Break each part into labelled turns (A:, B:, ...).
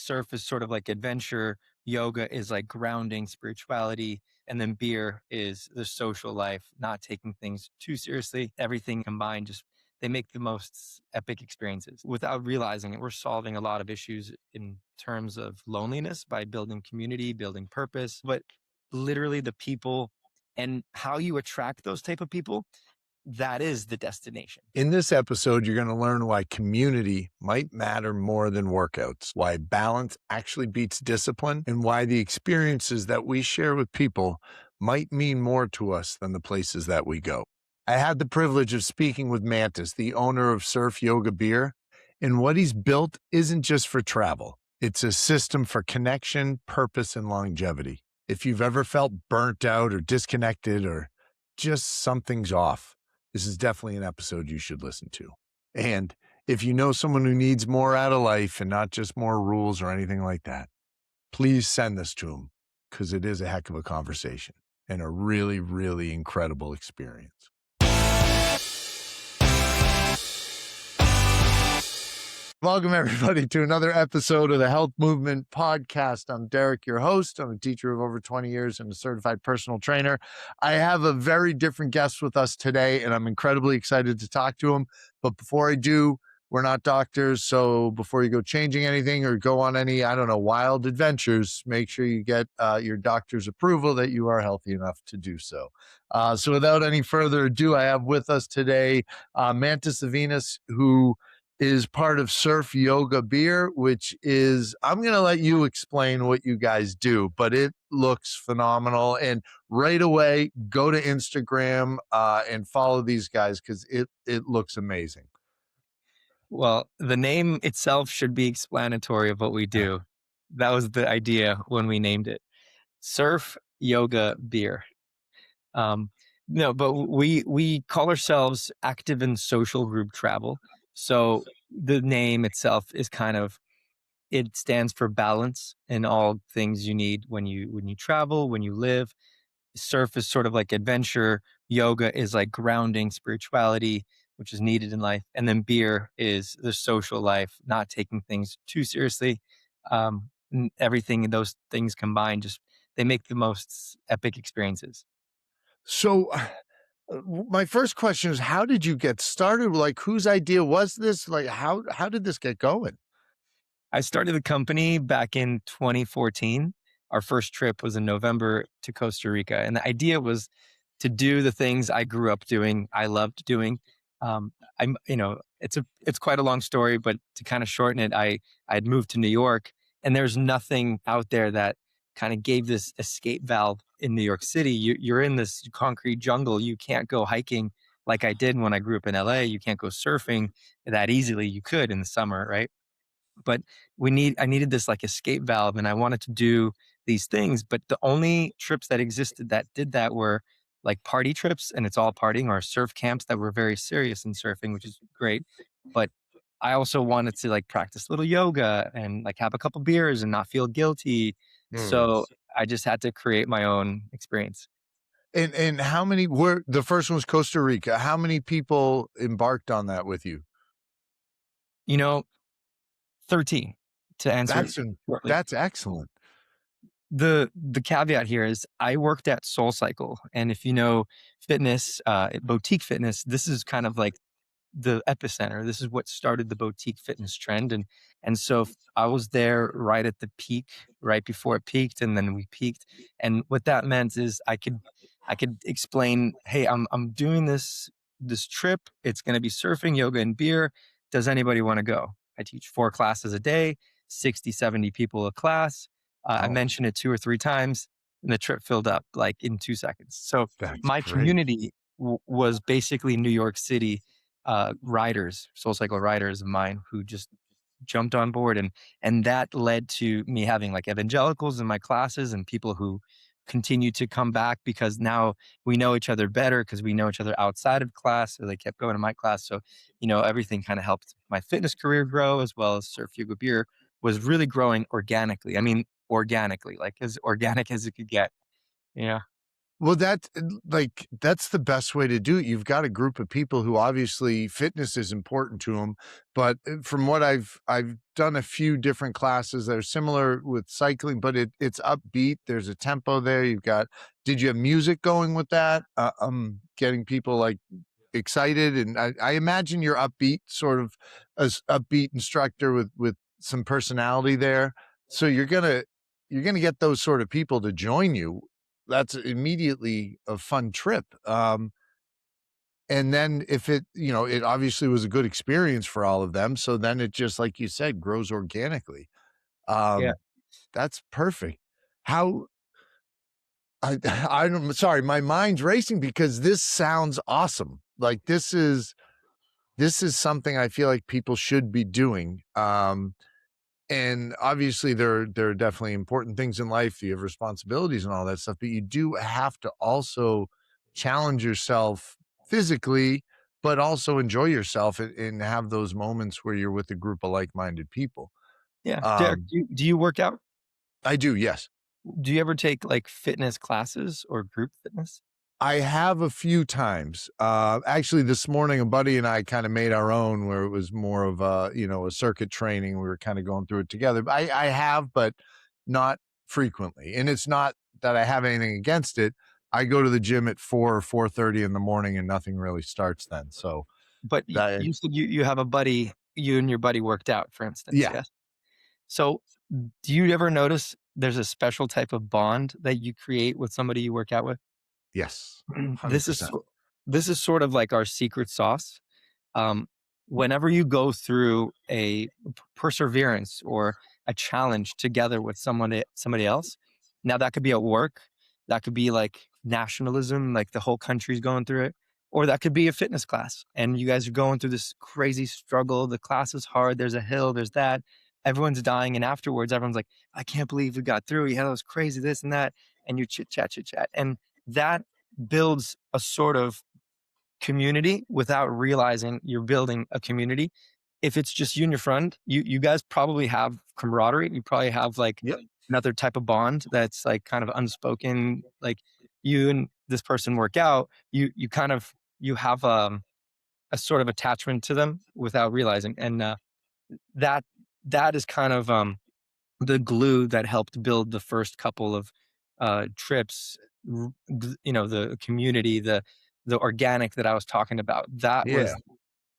A: surf is sort of like adventure, yoga is like grounding, spirituality, and then beer is the social life, not taking things too seriously. Everything combined, just they make the most epic experiences. Without realizing it, we're solving a lot of issues in terms of loneliness by building community, building purpose, but literally the people and how you attract those type of people, that is the destination.
B: In this episode, you're going to learn why community might matter more than workouts, why balance actually beats discipline, and why the experiences that we share with people might mean more to us than the places that we go. I had the privilege of speaking with Mantas, the owner of Surf Yoga Beer, and what he's built isn't just for travel. It's a system for connection, purpose, and longevity. If you've ever felt burnt out or disconnected or just something's off, this is definitely an episode you should listen to. And if you know someone who needs more out of life and not just more rules or anything like that, please send this to them because it is a heck of a conversation and a really, really incredible experience. Welcome, everybody, to another episode of the Health Movement Podcast. I'm Derek, your host. I'm a teacher of over 20 years and a certified personal trainer. I have a very different guest with us today, and I'm incredibly excited to talk to him. But before I do, we're not doctors, so before you go changing anything or go on any, wild adventures, make sure you get your doctor's approval that you are healthy enough to do so. So without any further ado, I have with us today Mantas Zvinas, who is part of Surf Yoga Beer, which is, I'm going to let you explain what you guys do, but it looks phenomenal. And right away, go to Instagram and follow these guys because it looks amazing.
A: Well, the name itself should be explanatory of what we do. That was the idea when we named it. Surf Yoga Beer. No, but we call ourselves active and social group travel. So the name itself is it stands for balance in all things you need when you travel, when you live. Surf is sort of like adventure, yoga is like grounding, spirituality, which is needed in life, and then beer is the social life, not taking things too seriously. And everything, those things combined, just they make the most epic experiences.
B: So my first question is, how did you get started? Like, whose idea was this? Like, how did this get going?
A: I started the company back in 2014. Our first trip was in November to Costa Rica. And the idea was to do the things I grew up doing, I loved doing. It's quite a long story, but to kind of shorten it, I'd moved to New York and there's nothing out there that kind of gave this escape valve in New York City. You're in this concrete jungle. You can't go hiking like I did when I grew up in LA. You can't go surfing that easily. You could in the summer, right? But I needed this like escape valve and I wanted to do these things. But the only trips that existed that did that were like party trips and it's all partying, or surf camps that were very serious in surfing, which is great. But I also wanted to like practice a little yoga and like have a couple beers and not feel guilty. So I just had to create my own experience.
B: And how many were the first one was Costa Rica? How many people embarked on that with you?
A: You know, 13 to answer.
B: That's excellent.
A: The caveat here is I worked at SoulCycle, and if you know fitness, boutique fitness, this is kind of like the epicenter. This is what started the boutique fitness trend, and so I was there right at the peak, right before it peaked, and then we peaked. And what that meant is I could explain, hey, I'm doing this trip. It's going to be surfing, yoga, and beer. Does anybody want to go? I teach 4 classes a day, 60, 70 people a class. I mentioned it 2 or 3 times and the trip filled up like in 2 seconds. So
B: That's
A: my
B: great.
A: community was basically New York City riders, SoulCycle riders of mine who just jumped on board. And that led to me having like evangelicals in my classes and people who continue to come back because now we know each other better because we know each other outside of class. So they kept going to my class. So, everything kind of helped my fitness career grow, as well as Surf Yoga Beer was really growing organically. I mean, organically, like as organic as it could get. Yeah.
B: Well, that's the best way to do it. You've got a group of people who obviously fitness is important to them, but from what I've done a few different classes that are similar with cycling, but it's upbeat. There's a tempo there. Did you have music going with that? Getting people like excited, and I imagine you're upbeat, sort of as upbeat instructor with some personality there. So you're gonna get those sort of people to join you. That's immediately a fun trip. And then if it obviously was a good experience for all of them. So then it just, like you said, grows organically.
A: Yeah.
B: Um, that's perfect. How I I'm sorry, my mind's racing because this sounds awesome. Like this is something I feel like people should be doing. And obviously there are definitely important things in life. You have responsibilities and all that stuff, but you do have to also challenge yourself physically, but also enjoy yourself and have those moments where you're with a group of like-minded people.
A: Yeah. Derek,
B: Um,
A: do you work out?
B: I do, yes.
A: Do you ever take, like, fitness classes or group fitness?
B: I have a few times. Actually, this morning, a buddy and I kind of made our own where it was more of a circuit training. We were kind of going through it together. But I have, but not frequently. And it's not that I have anything against it. I go to the gym at 4 or 4:30 in the morning and nothing really starts then. So
A: But
B: that,
A: you said you have a buddy you and your buddy worked out, for instance,
B: yeah,
A: yes? So, do you ever notice there's a special type of bond that you create with somebody you work out with?
B: yes,
A: This is
B: 100%.
A: this is sort of like our secret sauce. Um, Whenever you go through a perseverance or a challenge together with somebody else, now that could be at work, that could be like nationalism, like the whole country's going through it, or that could be a fitness class, and you guys are going through this crazy struggle. The class is hard. There's a hill. There's that. Everyone's dying, and afterwards, everyone's like, "I can't believe we got through. Yeah, that was crazy. This and that." And you chit chat, and that builds a sort of community without realizing you're building a community. If it's just you and your friend, you guys probably have camaraderie. You probably have like
B: Yep.
A: another type of bond that's like kind of unspoken. Like you and this person work out, you kind of you have a sort of attachment to them without realizing, and that that is kind of the glue that helped build the first couple of trips. The community, the organic that I was talking about. That
B: Yeah.
A: was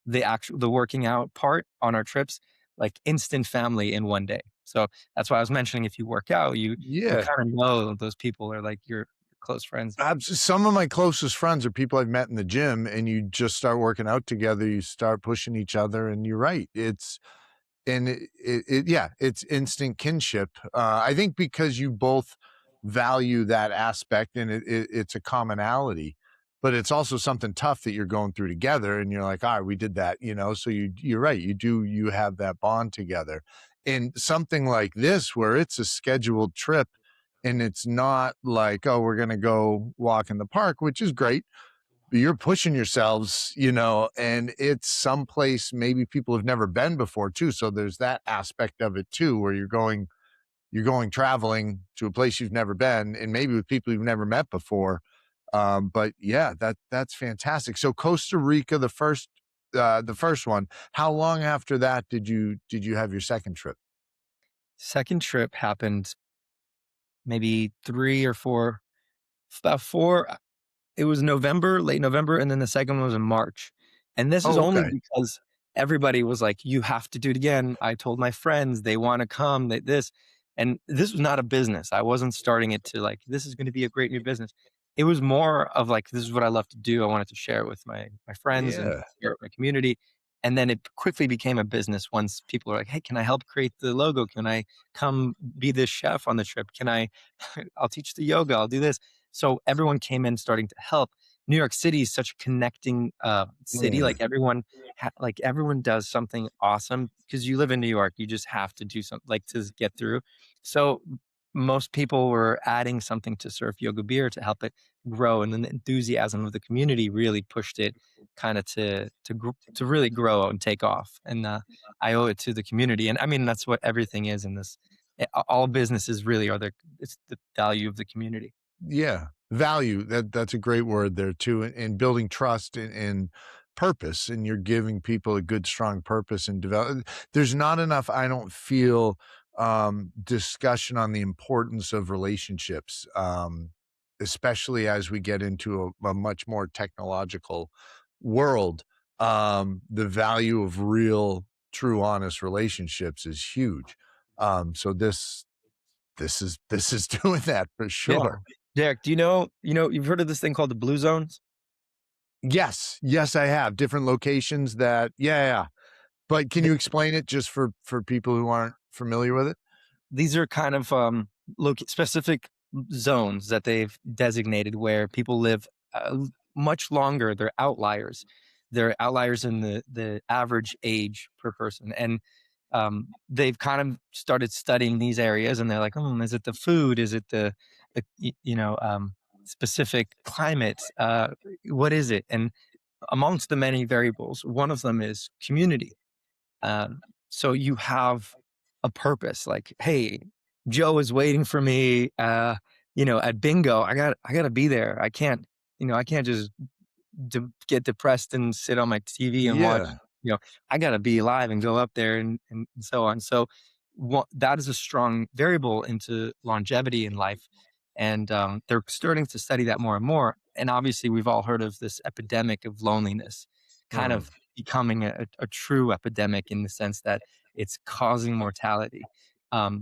A: the working out part on our trips, like instant family in one day. So that's why I was mentioning if you work out, you
B: Yeah.
A: kind of know those people are like your close friends.
B: Some of my closest friends are people I've met in the gym, and you just start working out together. You start pushing each other, and you're right. It's instant kinship. I think because you both value that aspect, and it's a commonality, but it's also something tough that you're going through together, and you're like, all right, we did that, so you're right. You have that bond together. And something like this, where it's a scheduled trip, and it's not like, oh, we're gonna go walk in the park, which is great, but you're pushing yourselves, and it's someplace maybe people have never been before too. So there's that aspect of it too, where you're going traveling to a place you've never been, and maybe with people you've never met before. But yeah, that's fantastic. So Costa Rica, the first one. How long after that did you have your second trip?
A: Second trip happened maybe 3 or 4, about 4. It was November, late November, and then the second one was in March. And this is
B: Oh,
A: only
B: okay.
A: because everybody was like, "You have to do it again." I told my friends they wanna come, they this and this was not a business. I wasn't starting it to like, "This is gonna be a great new business." It was more of like, "This is what I love to do." I wanted to share it with my friends and
B: Yeah.
A: share it with my community. And then it quickly became a business once people were like, "Hey, can I help create the logo? Can I come be the chef on the trip? Can I I'll teach the yoga, I'll do this." So everyone came in starting to help. New York City is such a connecting city.
B: Yeah.
A: Like everyone does something awesome because you live in New York. You just have to do something like to get through. So most people were adding something to Surf Yoga Beer to help it grow, and then the enthusiasm of the community really pushed it kind of to really grow and take off. And I owe it to the community. And I mean that's what everything is in this. All businesses really are it's the value of the community.
B: Yeah. Value, that's a great word there too, and building trust and purpose, and you're giving people a good, strong purpose and develop there's not enough, I don't feel, discussion on the importance of relationships, especially as we get into a much more technological world. The value of real, true, honest relationships is huge. So this is doing that for
A: Yeah.
B: sure.
A: Derek, you've heard of this thing called the blue zones?
B: Yes, yes, I have different locations that yeah. But can you explain it just for people who aren't familiar with it?
A: These are kind of specific zones that they've designated where people live much longer. They're outliers. They're outliers in the average age per person, and they've kind of started studying these areas. And they're like, is it the food? Is it the specific climate? What is it? And amongst the many variables, one of them is community. So you have a purpose, like, hey, Joe is waiting for me, at bingo. I gotta be there. I can't just get depressed and sit on my TV and watch.
B: Yeah,
A: You know, I gotta be alive and go up there and so on. So that is a strong variable into longevity in life, and they're starting to study that more and more. And obviously, we've all heard of this epidemic of loneliness, kind
B: mm,
A: of becoming a true epidemic in the sense that it's causing mortality.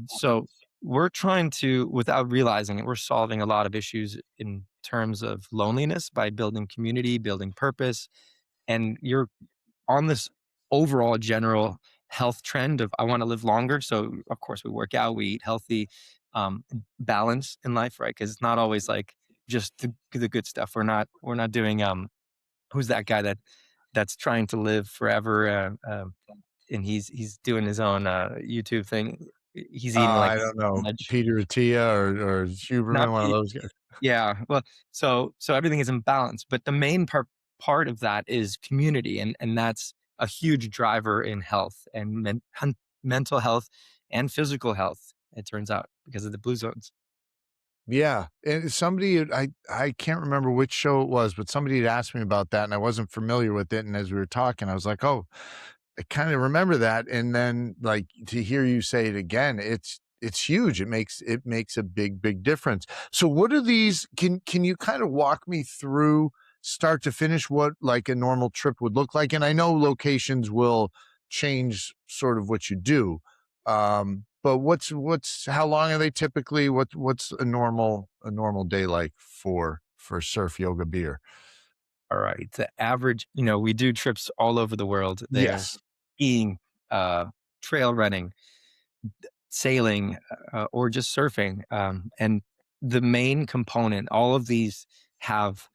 A: So we're trying to, without realizing it, we're solving a lot of issues in terms of loneliness by building community, building purpose, and you're on this overall general health trend of I want to live longer. So of course we work out, we eat healthy, balance in life, right? Because it's not always like just the good stuff. We're not doing who's that guy that's trying to live forever, and he's doing his own YouTube thing. He's eating like
B: I don't know,
A: spinach.
B: Peter Attia or
A: Not
B: Huberman, one of those guys.
A: Yeah, well, so everything is in balance, but the main part of that is community, and that's a huge driver in health and mental health and physical health, it turns out, because of the blue zones.
B: Yeah, and I can't remember which show it was, but somebody had asked me about that, and I wasn't familiar with it, and as we were talking, I was like, "Oh, I kinda remember that," and then, like, to hear you say it again, it's huge. It makes a big, big difference. So what are these can you kinda walk me through start to finish what, like, a normal trip would look like? And I know locations will change sort of what you do, but what's how long are they typically? What's a normal day like for surf yoga beer?
A: All right, the average, we do trips all over the world.
B: Yes.
A: There's skiing, trail running, sailing, or just surfing, and the main component, all of these have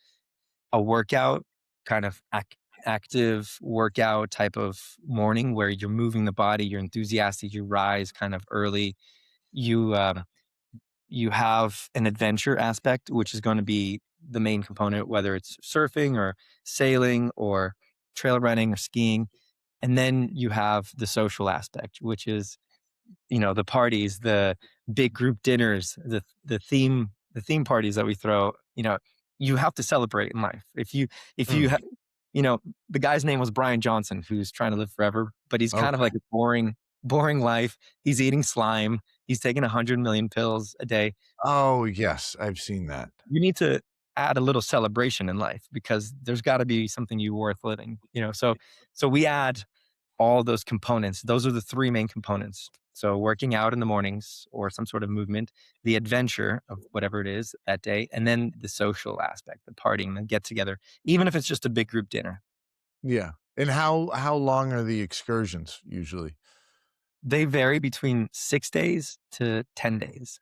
A: a workout, kind of active workout type of morning where you're moving the body, you're enthusiastic, you rise kind of early. You have an adventure aspect, which is going to be the main component, whether it's surfing or sailing or trail running or skiing. And then you have the social aspect, which is, the parties, the big group dinners, the theme parties that we throw. You have to celebrate in life. If you
B: Mm.
A: you know the guy's name was Brian Johnson, who's trying to live forever, but he's kind of
B: Okay.
A: like a boring life. He's eating slime. He's taking 100 million pills a day.
B: Oh, yes, I've seen that.
A: You need to add a little celebration in life because there's got to be something you worth living. So we add all those components. Those are the three main components. So working out in the mornings or some sort of movement, the adventure of whatever it is that day, and then the social aspect, the partying, the get together, even if it's just a big group dinner.
B: Yeah. And how long are the excursions usually?
A: They vary between 6 days to 10 days.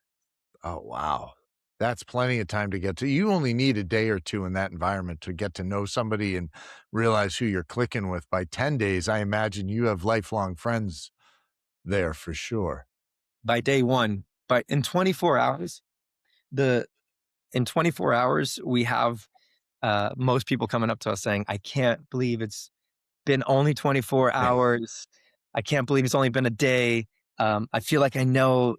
B: Oh, wow. That's plenty of time to get to you only need a day or 2 in that environment to get to know somebody and realize who you're clicking with. By 10 days, I imagine you have lifelong friends there for sure.
A: By day one, but the in 24 hours, we have most people coming up to us saying, I can't believe it's been only 24 hours. I can't believe it's only been a day. I feel like I know,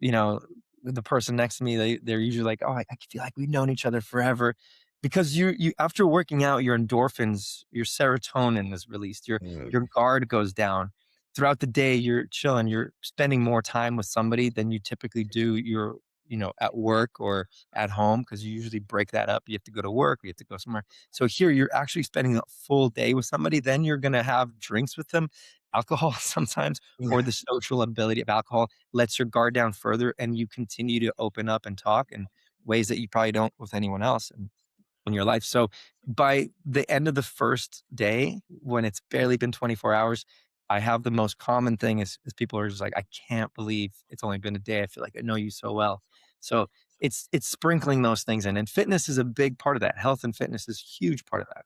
A: the person next to me, they're usually like, "Oh, I feel like we've known each other forever," because you after working out, your endorphins, your serotonin is released,
B: Mm.
A: your guard goes down. Throughout the day, you're chilling, you're spending more time with somebody than you typically do. You're at work or at home because you usually break that up. You have to go to work, you have to go somewhere. So here, you're actually spending a full day with somebody. Then you're gonna have drinks with them, alcohol sometimes, or the social ability of alcohol lets your guard down further and you continue to open up and talk in ways that you probably don't with anyone else in your life. So by the end of the first day, when it's barely been 24 hours, I have the most common thing is people are just like, I can't believe it's only been a day. I feel like I know you so well. So it's sprinkling those things in. And fitness is a big part of that. Health and fitness is a huge part of that.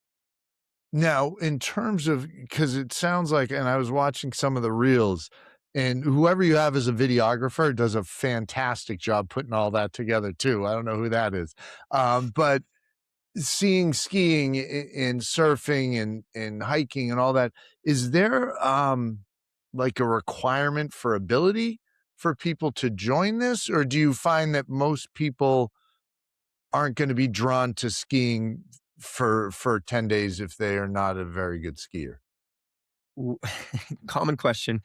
B: Now, in terms of, because it sounds like, and I was watching some of the reels, and whoever you have as a videographer does a fantastic job putting all that together too. I don't know who that is. But seeing skiing and surfing and hiking and all that, is there like a requirement for ability for people to join this? Or do you find that most people aren't going to be drawn to skiing for 10 days if they are not a very good skier?
A: W- Common question.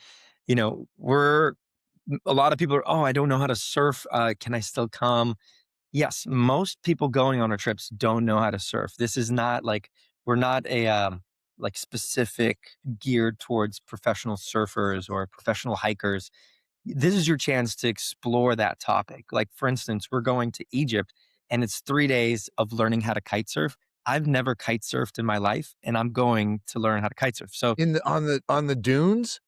A: We're a lot of people are, oh, I don't know how to surf. Can I still come? Yes, most people going on our trips don't know how to surf. This is not like we're not a like specific geared towards professional surfers or professional hikers. This is your chance to explore that topic. Like for instance, we're going to Egypt and it's 3 days of learning how to kite surf. I've never kite surfed in my life and I'm going to learn how to kite surf. So
B: In the on the dunes?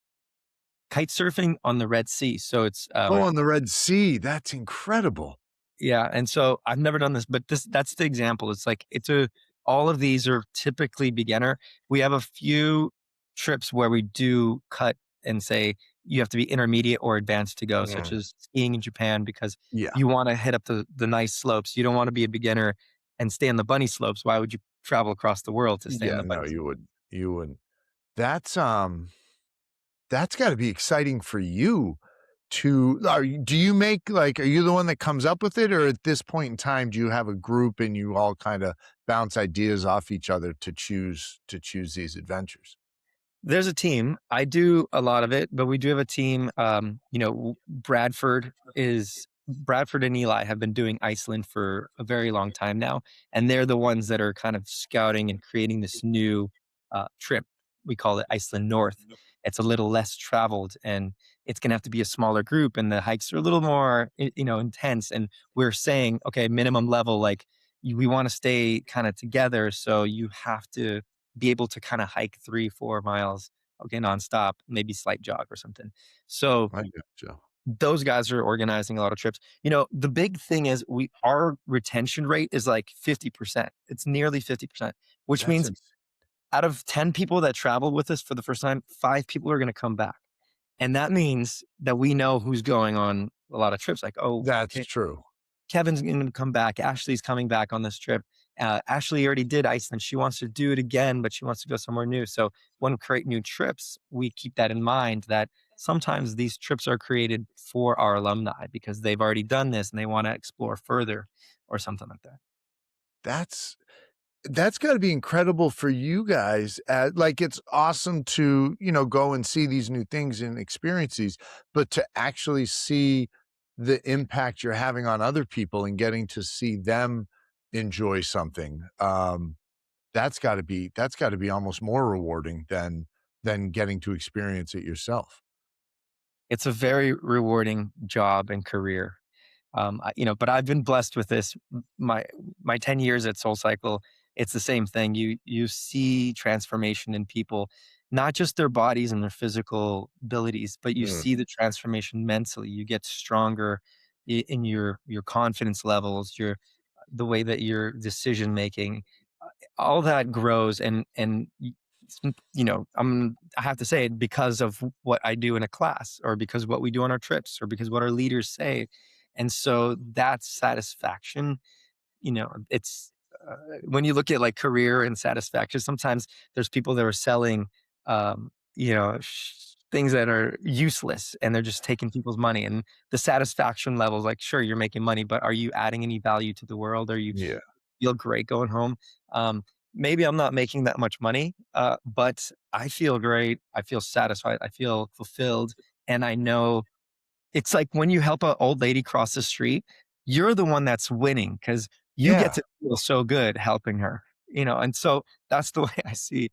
A: kite surfing on the Red Sea. So it's
B: Oh, on the Red Sea, that's incredible.
A: Yeah, and so I've never done this, but that's the example. It's like all of these are typically beginner. We have a few trips where we do cut and say you have to be intermediate or advanced to go, such
B: Mm.
A: as skiing in Japan because
B: Yeah.
A: you want to hit up the nice slopes. You don't want to be a beginner and stay on the bunny slopes. Why would you travel across the world to stay on
B: Yeah,
A: the
B: no,
A: bunny slopes?
B: you wouldn't. That's, that's gotta be exciting for you to do you make, like, are you the one that comes up with it, or at this point in time, do you have a group and you all kinda bounce ideas off each other to choose these adventures?
A: There's a team. I do a lot of it, but we do have a team. Bradford and Eli have been doing Iceland for a very long time now, and they're the ones that are kind of scouting and creating this new trip. We call it Iceland North. It's a little less traveled, and it's going to have to be a smaller group, and the hikes are a little more, intense. And we're saying, okay, minimum level, like we want to stay kind of together, so you have to be able to kind of hike 3-4 miles, okay, nonstop, maybe slight jog or something. So
B: I gotcha.
A: those guys are organizing a lot of trips. The big thing is our retention rate is like 50%. It's nearly 50%, which
B: That's
A: means
B: ins
A: out of 10 people that travel with us for the first time, 5 people are going to come back. And that means that we know who's going on a lot of trips. Like, oh,
B: that's
A: okay,
B: true.
A: Kevin's gonna come back. Ashley's coming back on this trip. Ashley already did Iceland. She wants to do it again, but she wants to go somewhere new. So when we create new trips, we keep that in mind that sometimes these trips are created for our alumni because they've already done this and they want to explore further or something like that.
B: That's That's gotta be incredible for you guys, like, it's awesome to, go and see these new things and experience these, but to actually see the impact you're having on other people and getting to see them enjoy something, that's gotta be almost more rewarding than getting to experience it yourself.
A: It's a very rewarding job and career. But I've been blessed with this. My 10 years at Soul Cycle, it's the same thing. You see transformation in people, not just their bodies and their physical abilities, but you
B: Mm.
A: see the transformation mentally. You get stronger in your confidence levels, the way that your decision making, all that grows I have to say it because of what I do in a class or because what we do on our trips or because what our leaders say. And so that satisfaction, it's when you look at like career and satisfaction, sometimes there's people that are selling, um, you know, things that are useless and they're just taking people's money and the satisfaction levels. Like, sure, you're making money, but are you adding any value to the world? Are you
B: Yeah.
A: feel great going home? Um, Maybe I'm not making that much money, but I feel great. I feel satisfied. I feel fulfilled. And I know it's like when you help an old lady cross the street, you're the one that's winning because you get
B: Yeah.
A: to feel so good helping her, and so that's the way I see,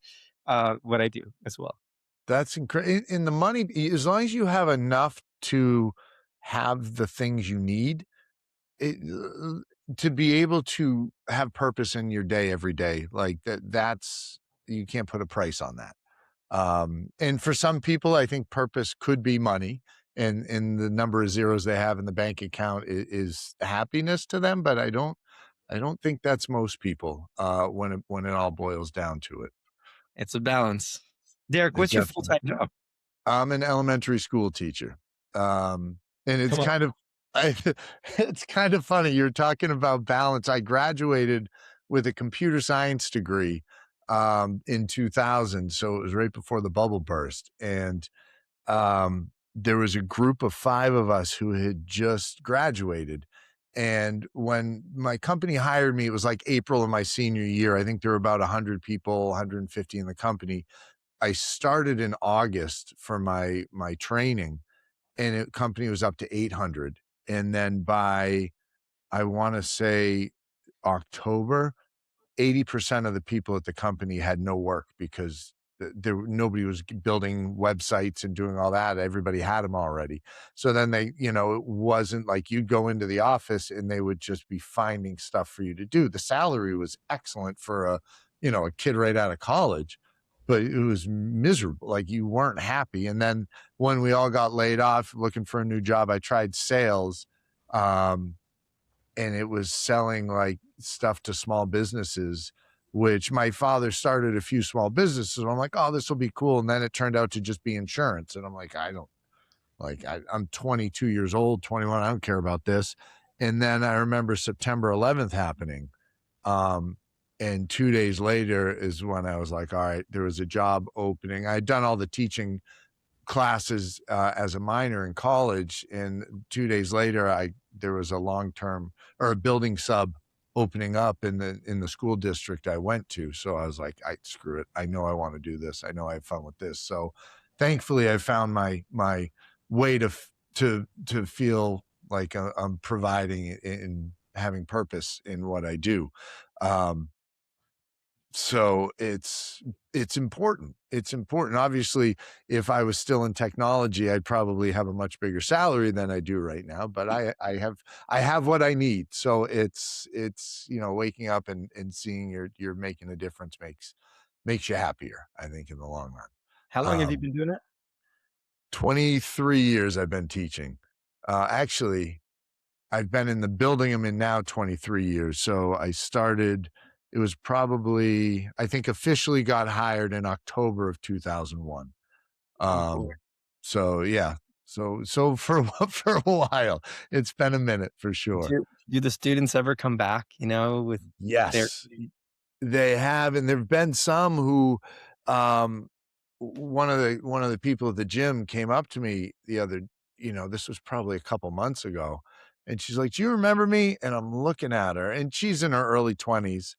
A: what I do as well.
B: That's incredible. In the money, as long as you have enough to have the things you need, it, to be able to have purpose in your day every day, like that's you can't put a price on that. And for some people, I think purpose could be money, and the number of zeros they have in the bank account is happiness to them. But I don't think that's most people when it all boils down to it.
A: It's a balance. Derek,
B: It
A: what's your
B: definitely.
A: full-time job?
B: I'm an elementary school teacher. And it's
A: Come on.
B: kind of I it's kind of funny. You're talking about balance. I graduated with a computer science degree in 2000, so it was right before the bubble burst. And there was a group of 5 of us who had just graduated. And when my company hired me, it was like April of my senior year. I think there were about 100 people, 150 in the company. I started in August for my training, and the company was up to 800. And then by, I wanna say, October, 80% of the people at the company had no work because nobody was building websites and doing all that. Everybody had them already. So then it wasn't like you'd go into the office and they would just be finding stuff for you to do. The salary was excellent for a kid right out of college, but it was miserable. Like you weren't happy. And then when we all got laid off looking for a new job, I tried sales. Um, and it was selling like stuff to small businesses, which my father started a few small businesses. I'm like, oh, this will be cool. And then it turned out to just be insurance. And I'm like, I don't like, I'm 22 years old, 21. I don't care about this. And then I remember September 11th happening. Um, and 2 days later is when I was like, all right, there was a job opening. I'd done all the teaching classes as a minor in college, and 2 days later, there was a long term or a building sub opening up in the school district I went to. So I was like, I screw it. I know I want to do this. I know I have fun with this. So thankfully, I found my way to feel like I'm providing and having purpose in what I do. Um, so it's important. It's important. Obviously, if I was still in technology, I'd probably have a much bigger salary than I do right now, but I have what I need. So it's waking up and seeing you're making a difference makes you happier, I think, in the long run.
A: How long have you
B: Um,
A: been doing it?
B: 23 years I've been teaching. Actually, I've been in the building I'm in now 23 years. So I started, it was probably, I think officially got hired in October of 2001.
A: Oh, boy.
B: So yeah. So for for a while, it's been a minute for sure.
A: Do the students ever come back, with their
B: Yes. They have, and there've been some who, um, one of the people at the gym came up to me this was probably a couple months ago, and she's like, "Do you remember me?" And I'm looking at her, and she's in her early 20s.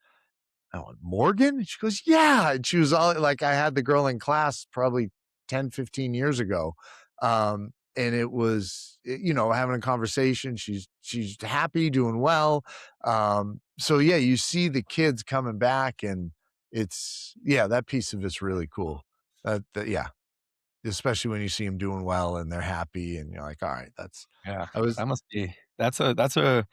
B: I went, "Morgan?" And she goes, "Yeah." And she was all like, I had the girl in class probably 10, 15 years ago. And it was, having a conversation. She's happy, doing well. So yeah, you see the kids coming back, and yeah, that piece of it's really cool. Yeah, especially when you see them doing well and they're happy, and you're like, all right,
A: Yeah,
B: I was
A: that must be that's a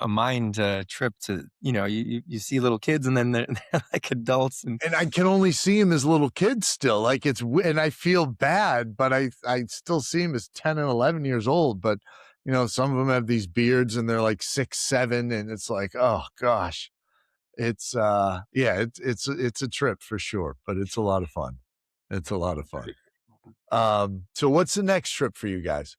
A: mind, trip to, you see little kids and then they're they're like adults and
B: And I can only see him as little kids still, like, and I feel bad, but I still see him as 10 and 11 years old, but, some of them have these beards and they're like 6, 7, and it's like, "Oh gosh." Yeah, it's a trip for sure, but it's a lot of fun. It's a lot of fun. So what's the next trip for you guys?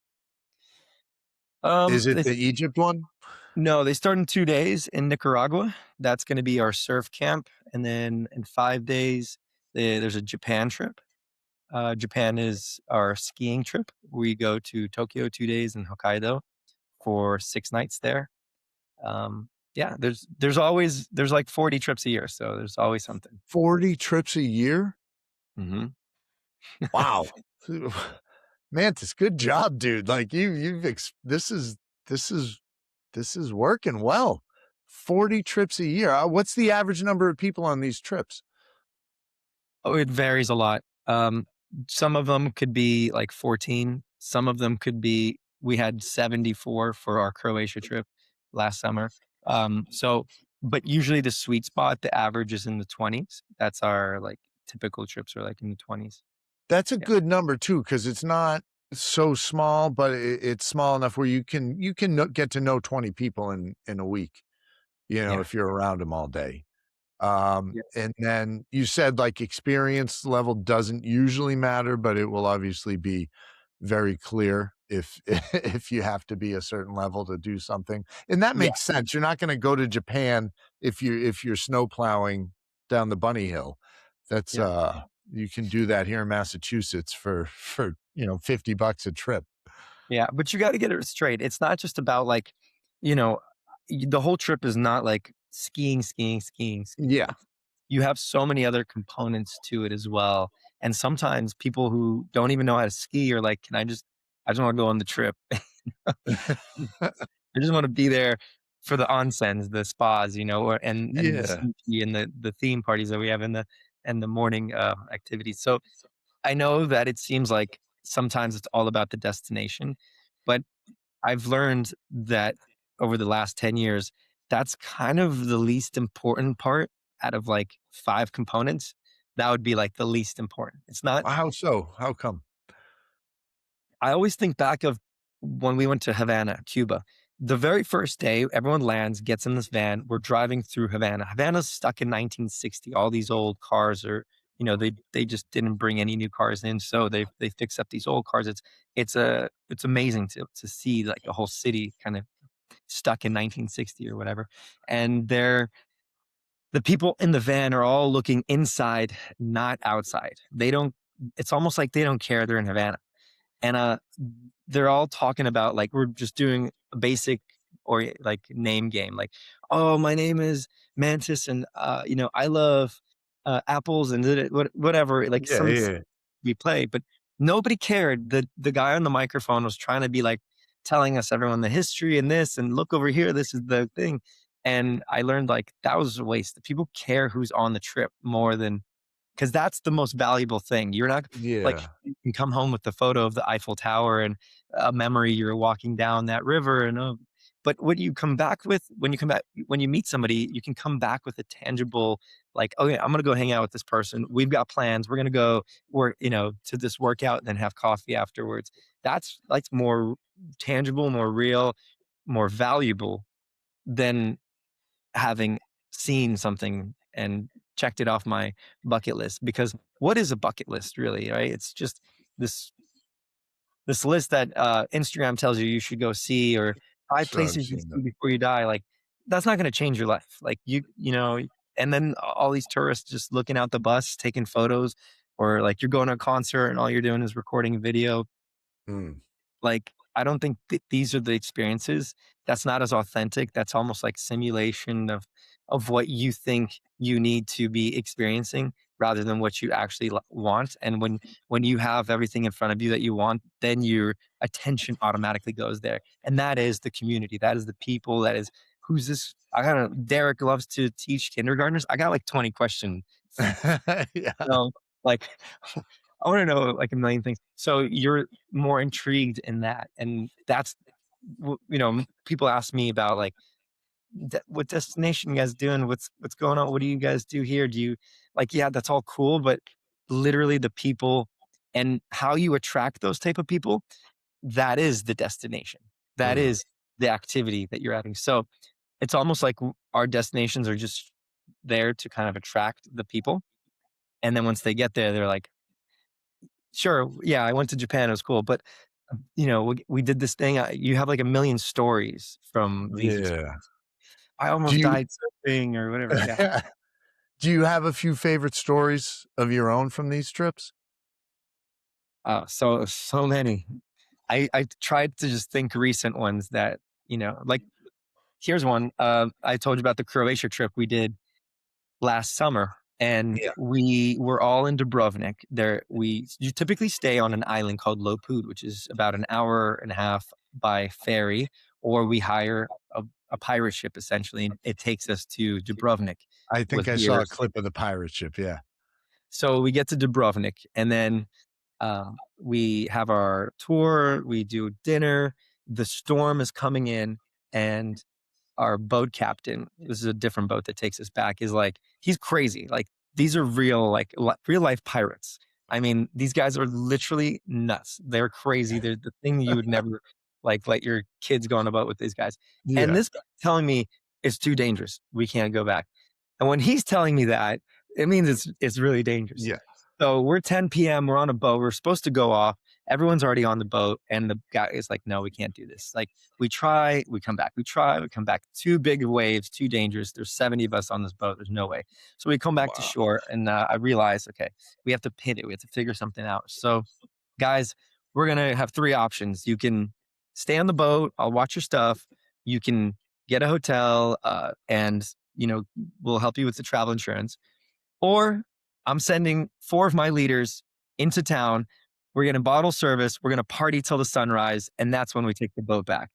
B: Is it
A: they
B: the Egypt one?
A: no, they start in 2 days in Nicaragua. That's gonna be our surf camp, and then in 5 days, there's a Japan trip. Japan is our skiing trip. We go to Tokyo 2 days and Hokkaido for 6 nights there. Yeah, there's like 40 trips a year, so there's always something.
B: 40 trips a year?
A: Mhm.
B: Wow. Mantis, good job, dude. Like you've this is this is working well. 40 trips a year. What's the average number of people on these trips?
A: Oh, it varies a lot. Some of them could be like 14. Some of them could be we had 74 for our Croatia trip last summer. So but usually the sweet spot, the average is in the 20s. That's our, like, typical trips are, like, in the 20s.
B: That's a
A: Yeah,
B: good number too, because it's not so small, but it's small enough where you can get to know 20 people in a week,
A: yeah,
B: if you're around them all day.
A: yeah,
B: And then you said like experience level doesn't usually matter, but it will obviously be very clear if if you have to be a certain level to do something. And that
A: yeah,
B: makes sense. You're not going to go to Japan if you're snow plowing down the bunny hill. That's
A: yeah.
B: you can do that here in Massachusetts for $50 a trip.
A: Yeah, but you gotta get it straight. It's not just about, like, you know, the whole trip is not like skiing, skiing, skiing, skiing.
B: Yeah.
A: You have so many other components to it as well, and sometimes people who don't even know how to ski are like, "Can I just wanna go on the trip." I just wanna be there for the onsens, the spas, or and the
B: Yeah.
A: sushi and the theme parties that we have in the morning, activities. So, I know that it seems like sometimes it's all about the destination, but I've learned that over the last 10 years, that's kind of the least important part out of, like, 5 components. That would be, like, the least important. It's not
B: How so? How come?
A: I always think back of when we went to Havana, Cuba. The very first day, everyone lands, gets in this van. We're driving through Havana. Havana's stuck in 1960. All these old cars are, they just didn't bring any new cars in, so they fix up these old cars. It's amazing to see like a whole city kind of stuck in 1960 or whatever. And the people in the van are all looking inside, not outside. They don't. It's almost like they don't care. They're in Havana and they're all talking about like we're just doing a basic or like name game, like, oh, my name is Mantis, and I love apples and whatever, like
B: Yeah,
A: some
B: yeah.
A: we play, but nobody cared. The guy on the microphone was trying to be like telling us everyone the history and this and look over here, this is the thing. And I learned like that was a waste. People care who's on the trip more than because that's the most valuable thing. You're not like,
B: Yeah.
A: you can come home with the photo of the Eiffel Tower and a memory you're walking down that river and, but what you come back with when you meet somebody, you can come back with a tangible, like, "Okay, I'm gonna go hang out with this person. We've got plans. We're gonna go work, to this workout and then have coffee afterwards." That's, like, more tangible, more real, more valuable than having seen something and checked it off my bucket list, because what is a bucket list really, right? It's just this list that Instagram tells you should go see, or 5
B: Sure, I've
A: places you
B: seen
A: see before you die. Like, that's not going to change your life. Like, and then all these tourists just looking out the bus taking photos, or like you're going to a concert and all you're doing is recording a video.
B: Mm.
A: Like, I don't think these are the experiences. That's not as authentic. That's almost like simulation of what you think you need to be experiencing rather than what you actually want. And when you have everything in front of you that you want, then your attention automatically goes there. And that is the community. That is the people. That is who's this? I got Derek loves to teach kindergartners. I got like 20 questions.
B: Yeah.
A: So, like, I wanna know, like, a million things. So you're more intrigued in that, and that's people ask me about, like, "What destination you guys doing? What's going on? What do you guys do here? Do you" like, yeah, that's all cool, but literally the people and how you attract those type of people, that is the destination. That
B: Mm.
A: is the activity that you're having. So, it's almost like our destinations are just there to kind of attract the people, and then once they get there, they're like, "Sure, yeah, I went to Japan, it was cool, but, we did this thing." You have, like, a million stories from these
B: Yeah.
A: experiences. "I
B: Do
A: almost
B: you
A: died surfing," or whatever, yeah.
B: do you have a few favorite stories of your own from these trips?
A: So many. I tried to just think recent ones that, like, here's one. I told you about the Croatia trip we did last summer, and
B: Yeah.
A: we were all in Dubrovnik. You typically stay on an island called Lopud, which is about an hour and a half by ferry, or we hire a pirate ship essentially, and it takes us to Dubrovnik
B: I think
A: with
B: I saw a
A: beers.
B: clip of the pirate ship. Yeah.
A: So we get to Dubrovnik, and then we have our tour. We do dinner. The storm is coming in, and our boat captain, this is a different boat that takes us back, is like, he's crazy. Like, these are real, like, real life pirates. I mean, these guys are literally nuts. They're crazy. They're the thing you would never like let your kids go on a boat with these guys. And
B: Yeah.
A: this guy telling me it's too dangerous. We can't go back. And when he's telling me that, it means it's really dangerous.
B: Yeah.
A: So we're 10 p.m. We're on a boat. We're supposed to go off. Everyone's already on the boat, and the guy is like, "No, we can't do this." Like, we try, we come back. We try, we come back. Too big of waves, too dangerous. There's 70 of us on this boat. There's no way. So we come back to
B: Wow.
A: shore, and I realize, okay, we have to pivot. We have to figure something out. So, guys, we're gonna have three options. You can stay on the boat. I'll watch your stuff. You can get a hotel, and we'll help you with the travel insurance. Or I'm sending four of my leaders into town. We're getting bottle service. We're going to party till the sunrise. And that's when we take the boat back.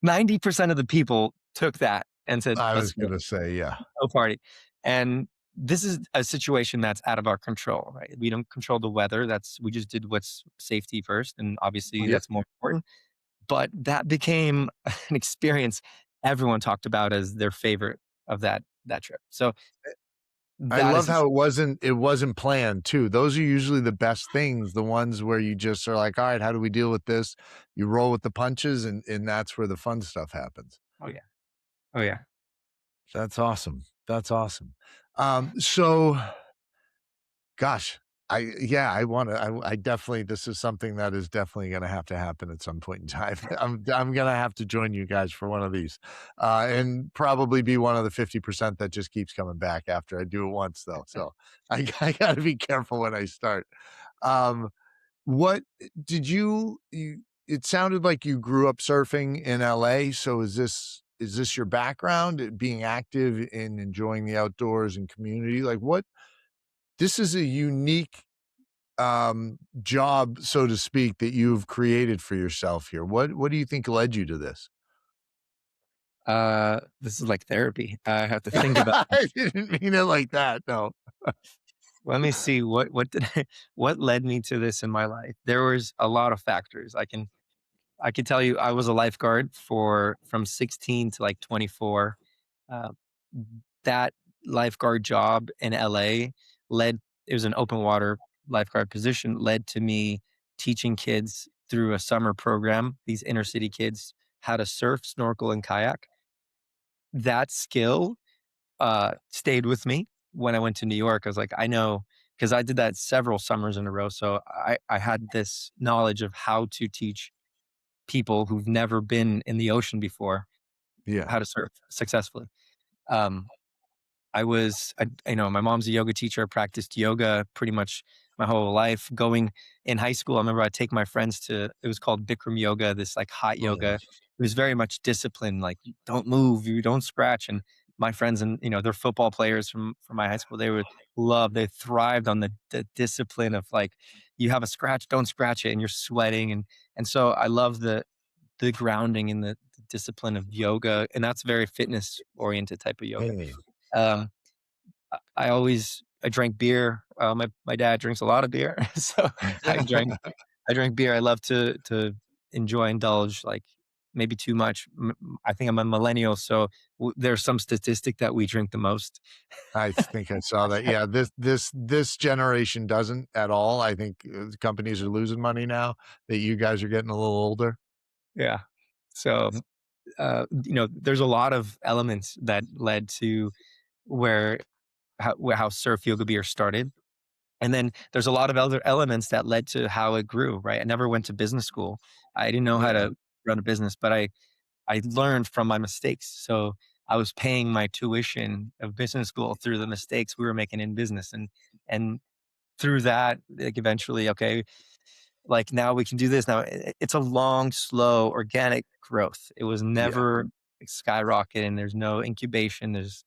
A: 90% of the people took that and said,
B: I
A: let's
B: was
A: go,
B: going to say, yeah.
A: go party. And this is a situation that's out of our control, right? We don't control the weather. We just did what's safety first. And obviously
B: Yeah.
A: that's more important. But that became an experience everyone talked about as their favorite of that trip. So
B: I
A: that
B: love
A: is,
B: how it wasn't planned too. Those are usually the best things, the ones where you just are like, all right, how do we deal with this? You roll with the punches, and that's where the fun stuff happens.
A: oh yeah. Oh yeah.
B: That's awesome. That's awesome. So gosh, I definitely, this is something that is definitely gonna have to happen at some point in time. I'm gonna have to join you guys for one of these, and probably be one of the 50% that just keeps coming back after I do it once though. So I gotta be careful when I start. Um, what did you it sounded like you grew up surfing in LA. So is this your background, being active in enjoying the outdoors and community? Like what this is a unique job, so to speak, that you've created for yourself here. What do you think led you to this?
A: This is like therapy. I have to think about,
B: I didn't mean it like that. No.
A: let me see what did what led me to this in my life. There was a lot of factors. I can tell you I was a lifeguard for from 16 to like 24. Uh, that lifeguard job in LA led it was an open water lifeguard position, led to me teaching kids through a summer program, these inner city kids, how to surf, snorkel, and kayak. That skill stayed with me when I went to New York. I was like, I know, because I did that several summers in a row. So I had this knowledge of how to teach people who've never been in the ocean before
B: Yeah.
A: how to surf successfully. Um, my mom's a yoga teacher. I practiced yoga pretty much my whole life. Going in high school, I remember I'd take my friends it was called Bikram yoga, this like hot
B: Mm.
A: yoga. It was very much discipline, like you don't move, you don't scratch. And my friends, and they're football players from my high school. They thrived on the discipline of like, you have a scratch, don't scratch it, and you're sweating. And so I love the grounding and the discipline of yoga. And that's very fitness oriented type of yoga.
B: Hey.
A: Um, I drank beer. My dad drinks a lot of beer, so I drank beer. I love to indulge, like maybe too much. I think I'm a millennial, so there's some statistic that we drink the most.
B: I think I saw that. Yeah, this generation doesn't at all. I think companies are losing money now that you guys are getting a little older.
A: Yeah. So there's a lot of elements that led to where how surf yoga beer started. And then there's a lot of other elements that led to how it grew, right? I never went to business school. I didn't know how
B: Yeah.
A: to run a business, but I learned from my mistakes. So I was paying my tuition of business school through the mistakes we were making in business. And through that, like, eventually, okay, like, now we can do this. Now it's a long, slow, organic growth. It was
B: Yeah.
A: never skyrocket, and there's no incubation. It's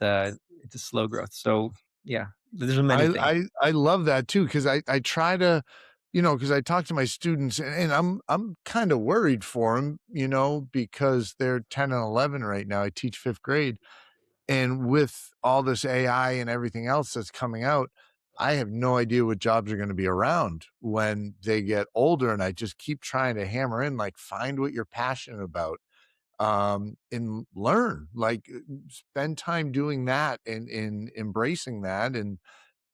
A: a it's a slow growth. So, yeah, there's many
B: I
A: things.
B: I love that too, because I try to, because I talk to my students, and I'm kinda worried for them, because they're 10 and 11 right now. I teach 5th grade, and with all this AI and everything else that's coming out, I have no idea what jobs are gonna be around when they get older, and I just keep trying to hammer in, like, find what you're passionate about, and learn, like, spend time doing that and embracing that, and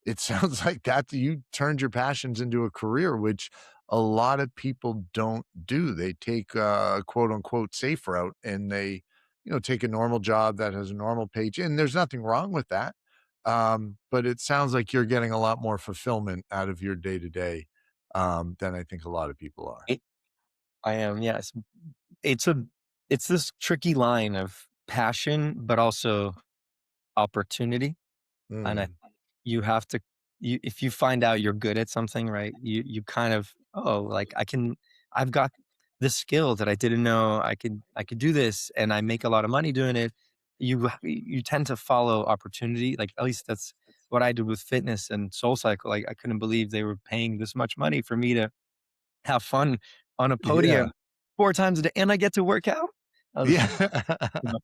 B: it sounds like that you turned your passions into a career, which a lot of people don't do. They take a quote unquote safe route, and they, take a normal job that has a normal page. And there's nothing wrong with that. But it sounds like you're getting a lot more fulfillment out of your day to day than I think a lot of people are.
A: It I am, yes. It's a it's this tricky line of passion, but also opportunity, and I
B: Mm,
A: you have to if you find out you're good at something, right, you kind of, "Oh, like, I've got this skill that I didn't know I could do this, and I make a lot of money doing it." You tend to follow opportunity, like, at least that's what I did with fitness and SoulCycle. Like, I couldn't believe they were paying this much money for me to have fun on a
B: yeah.
A: podium 4 times a day, and I get to work out. I was,
B: Yeah.
A: you know,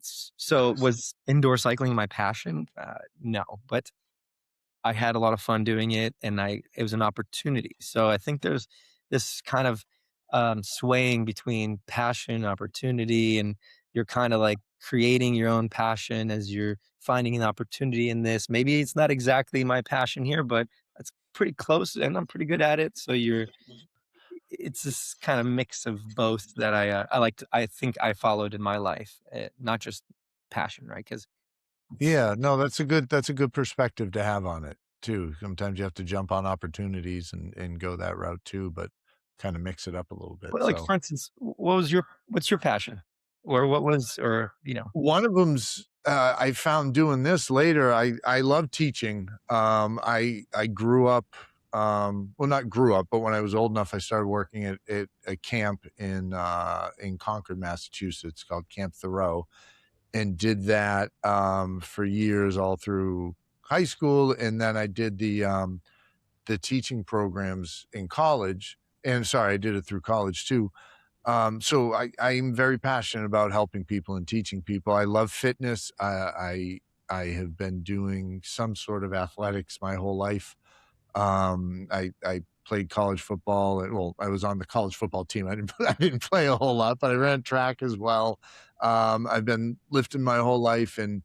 A: so was indoor cycling my passion? No, but I had a lot of fun doing it, and it was an opportunity. So I think there's this kind of, swaying between passion, opportunity, and you're kinda, like, creating your own passion as you're finding an opportunity in this. Maybe it's not exactly my passion here, but it's pretty close, and I'm pretty good at it. So it's this kinda mix of both that I think I followed in my life, not just passion, right? Because it's
B: Yeah, no, that's a good perspective to have on it too. Sometimes you have to jump on opportunities and go that route too, but kinda mix it up a little bit,
A: well, like,
B: so
A: for instance, what's your passion? Or what was or,
B: one of them's, I found doing this later. I love teaching. I grew up, well, not grew up, but when I was old enough, I started working at a camp in Concord, Massachusetts called Camp Thoreau, and did that, for years all through high school, and then I did the teaching programs in college, and sorry, I did it through college too. So I'm very passionate about helping people and teaching people. I love fitness. I have been doing some sort of athletics my whole life. I played college football. Well, I was on the college football team. I didn't I didn't play a whole lot, but I ran track as well. I've been lifting my whole life, and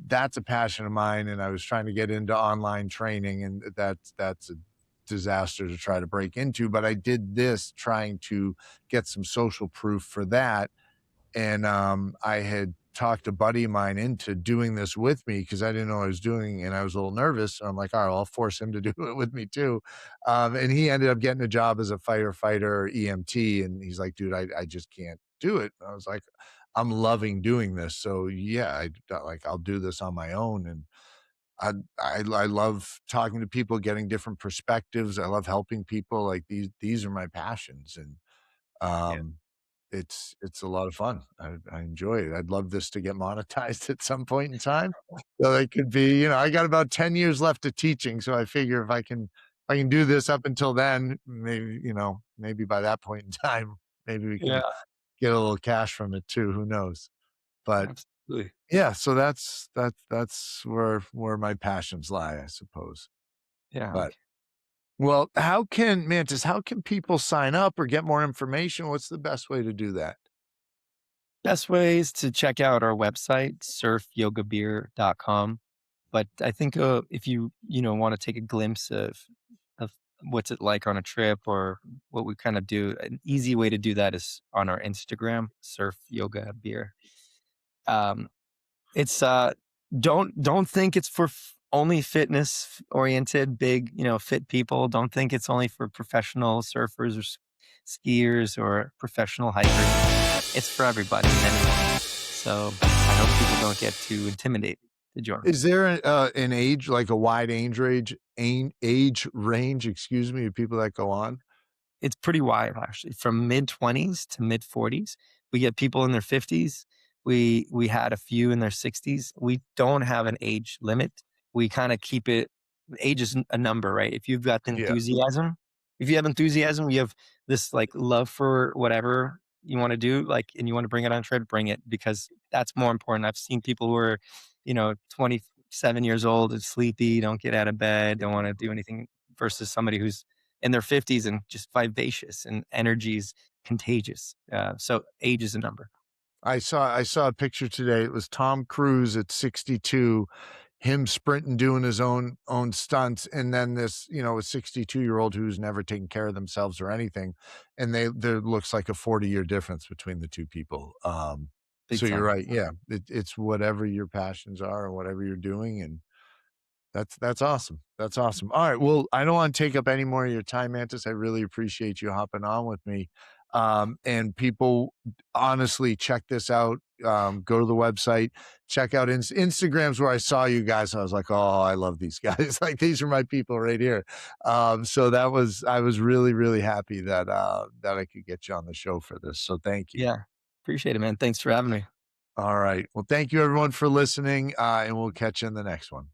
B: that's a passion of mine. And I was trying to get into online training, and that's a disaster to try to break into. But I did this trying to get some social proof for that, and I had talked a buddy of mine into doing this with me because I didn't know what I was doing, and I was a little nervous. I'm like, all right, well, I'll force him to do it with me too. And he ended up getting a job as a firefighter EMT, and he's like, dude, I just can't do it. I was like, I'm loving doing this, so yeah, I'll do this on my own. And I love talking to people, getting different perspectives. I love helping people. Like these are my passions, and
A: yeah,
B: um, it's a lot of fun. I enjoy it. I'd love this to get monetized at some point in time. So it could be, I got about 10 years left of teaching. So I figure if I can do this up until then, maybe, maybe by that point in time, maybe we
A: yeah,
B: can get a little cash from it too. Who knows? But
A: absolutely.
B: yeah, so that's where my passions lie, I suppose.
A: Yeah,
B: But
A: like,
B: well, how can people sign up or get more information? What's the best way to do that?
A: best ways to check out our website, surfyogabeer.com. But I think, if wanna take a glimpse of what's it like on a trip or what we kinda do, an easy way to do that is on our Instagram, Surf Yoga Beer. Um It's, don't think it's for only fitness oriented, big, fit people. Don't think it's only for professional surfers or skiers or professional hikers. It's for everybody and anyone. So I hope people don't get too intimidated to join.
B: Is there an age, like a wide age age range, excuse me, of people that go on?
A: It's pretty wide actually, from mid-20s to mid-40s. We get people in their 50s. We had a few in their 60s. We don't have an age limit. We kinda keep it age is a number, right? If you've got
B: Yeah.
A: enthusiasm if you have enthusiasm, you have this, like, love for whatever you wanna do, like, and you wanna bring it on, try to bring it because that's more important. I've seen people who are, 27 years old and sleepy, don't get out of bed, don't wanna do anything versus somebody who's in their 50s and just vivacious and energy is contagious. So age is a number.
B: I saw a picture today. It was Tom Cruise at 62, him sprinting, doing his own stunts, and then this, a 62-year-old who's never taken care of themselves or anything, and there looks like a 40-year difference between the two people.
A: Big
B: So you're
A: time.
B: right. Yeah, it's whatever your passions are or whatever you're doing, and that's awesome. That's awesome. All right. Well, I don't want to take up any more of your time, Mantis. I really appreciate you hopping on with me. And people, honestly, check this out. Go to the website, check out Instagrams where I saw you guys. I was like, oh, I love these guys. Like these are my people right here. So I was really, really happy that I could get you on the show for this. So thank you.
A: Yeah. Appreciate it, man. Thanks for having me.
B: All right. Well, thank you everyone for listening. And we'll catch you in the next one.